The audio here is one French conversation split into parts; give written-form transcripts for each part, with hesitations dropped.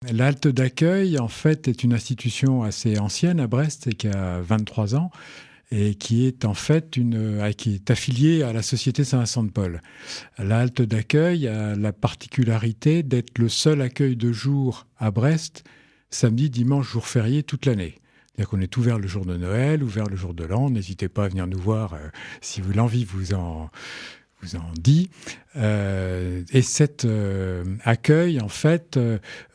La halte d'accueil, en fait, est une institution assez ancienne à Brest et qui a 23 ans et qui est en fait qui est affiliée à la Société Saint-Vincent-de-Paul. La halte d'accueil a la particularité d'être le seul accueil de jour à Brest, samedi, dimanche, jour férié, toute l'année. C'est-à-dire qu'on est ouvert le jour de Noël, ouvert le jour de l'an. N'hésitez pas à venir nous voir si l'envie vous en dit. Et cet accueil, en fait,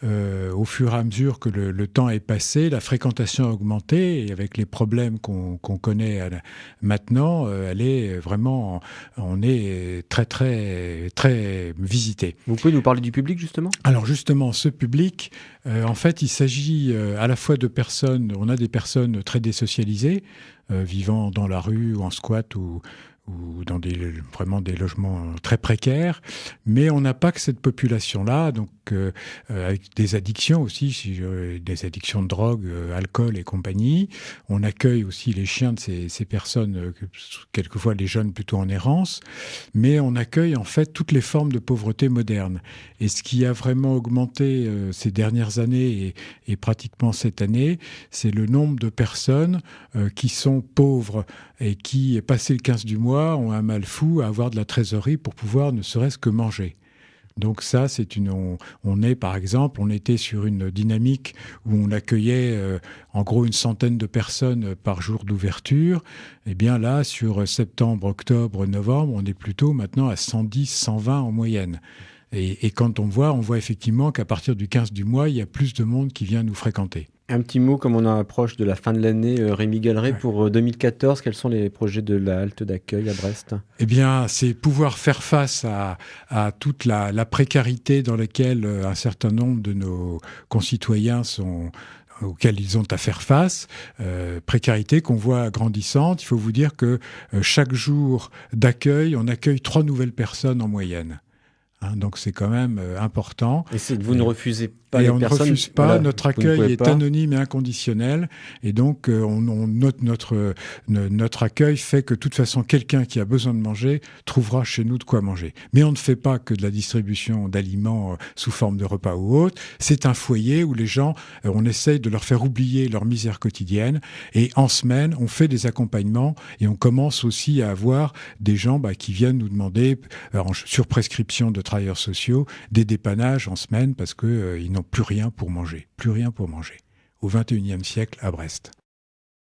au fur et à mesure que le temps est passé, la fréquentation a augmenté et avec les problèmes qu'on connaît maintenant, elle est vraiment, on est très, très, très visité. Vous pouvez nous parler du public, justement ? Alors justement, ce public, en fait, il s'agit à la fois de personnes, on a des personnes très désocialisées, vivant dans la rue ou en squat ou dans vraiment des logements très précaires. Mais on n'a pas que cette population-là, donc avec des addictions aussi, des addictions de drogue, alcool et compagnie. On accueille aussi les chiens de ces personnes, quelquefois les jeunes plutôt en errance. Mais on accueille en fait toutes les formes de pauvreté moderne. Et ce qui a vraiment augmenté ces dernières années et pratiquement cette année, c'est le nombre de personnes qui sont pauvres et qui, passé le 15 du mois, ont un mal fou à avoir de la trésorerie pour pouvoir ne serait-ce que manger. Donc ça, on est par exemple, on était sur une dynamique où on accueillait en gros une centaine de personnes par jour d'ouverture. Et bien là, sur septembre, octobre, novembre, on est plutôt maintenant à 110, 120 en moyenne. Et quand on voit effectivement qu'à partir du 15 du mois, il y a plus de monde qui vient nous fréquenter. Un petit mot, comme on approche de la fin de l'année, Rémi Galleret, Ouais. Pour 2014, quels sont les projets de la halte d'accueil à Brest ? Eh bien, c'est pouvoir faire face à toute la précarité dans laquelle un certain nombre de nos concitoyens auxquels ils ont à faire face, précarité qu'on voit grandissante. Il faut vous dire que chaque jour d'accueil, on accueille 3 nouvelles personnes en moyenne. Donc c'est quand même important. Et vous ne refusez pas et les on personnes. ne refuse pas, Voilà, notre vous ne accueil pouvez est pas. anonyme et inconditionnel. Et donc, notre accueil fait que, de toute façon, quelqu'un qui a besoin de manger trouvera chez nous de quoi manger. Mais on ne fait pas que de la distribution d'aliments sous forme de repas ou autre. C'est un foyer où les gens, on essaye de leur faire oublier leur misère quotidienne. Et en semaine, on fait des accompagnements et on commence aussi à avoir des gens qui viennent nous demander, sur prescription de travailleurs sociaux, des dépannages en semaine parce qu'ils n'ont plus rien pour manger. Plus rien pour manger. Au XXIe siècle à Brest.